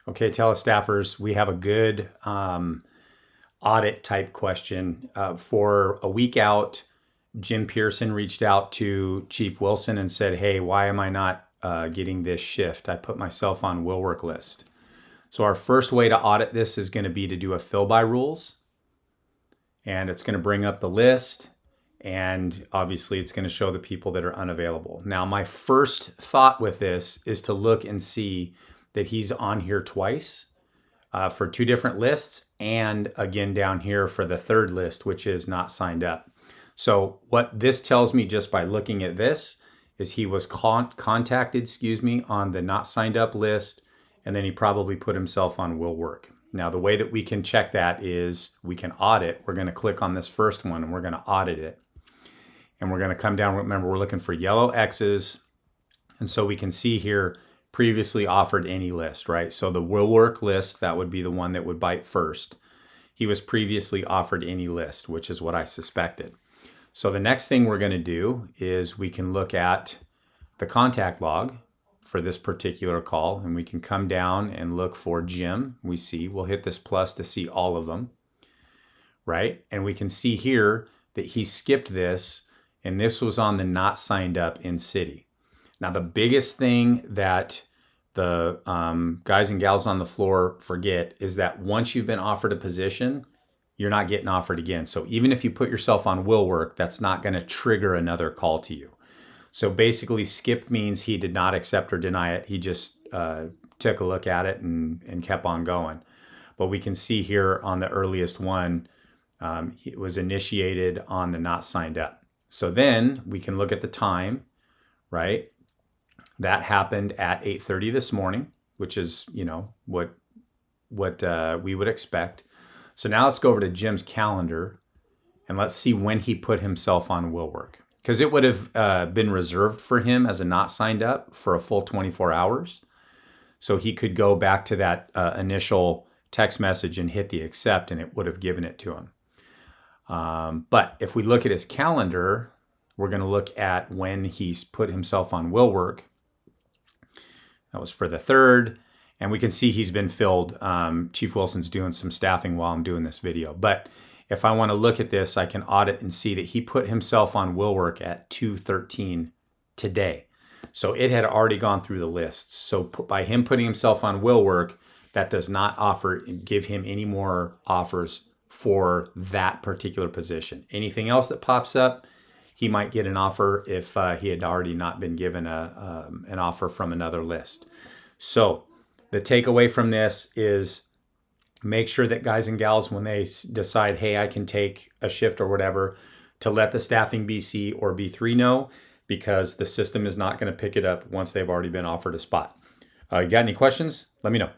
Okay, telestaffers, we have a good audit type question. For a week out, Jim Pearson reached out to Chief Wilson and said, hey, why am I not getting this shift? I put myself on will work list. So our first way to audit this is going to be to do a fill by rules. And it's going to bring up the list. And obviously it's going to show the people that are unavailable. Now, my first thought with this is to look and see that he's on here twice for two different lists, and again down here for the third list, which is not signed up. So what this tells me just by looking at this is he was contacted, on the not signed up list, and then he probably put himself on will work. Now, the way that we can check that is we can audit. We're going to click on this first one and we're going to audit it. And we're going to come down. Remember, we're looking for yellow X's. And so we can see here, previously offered any list, right? So the will work list, that would be the one that would bite first. He was previously offered any list, which is what I suspected. So the next thing we're going to do is we can look at the contact log for this particular call, and we can come down and look for Jim. We'll hit this plus to see all of them, right? And we can see here that he skipped this, and this was on the not signed up in city. Now, the biggest thing that the guys and gals on the floor forget is that once you've been offered a position, you're not getting offered again. So even if you put yourself on will work, that's not going to trigger another call to you. So basically, skipped means he did not accept or deny it. He just took a look at it and kept on going. But we can see here on the earliest one, it was initiated on the not signed up. So then we can look at the time, right? That happened at 8:30 this morning, which is, what we would expect. So now let's go over to Jim's calendar and let's see when he put himself on will work. Because it would have been reserved for him as a not signed up for a full 24 hours. So he could go back to that initial text message and hit the accept, and it would have given it to him. But if we look at his calendar, we're going to look at when he's put himself on will work. That was for the 3rd. And we can see he's been filled. Chief Wilson's doing some staffing while I'm doing this video. But if I want to look at this, I can audit and see that he put himself on will work at 2:13 today. So it had already gone through the lists. So by him putting himself on will work, that does not give him any more offers for that particular position. Anything else that pops up, he might get an offer if he had already not been given an offer from another list. So the takeaway from this is make sure that guys and gals, when they decide, hey, I can take a shift or whatever, to let the staffing BC or B3 know, because the system is not going to pick it up once they've already been offered a spot. You got any questions? Let me know.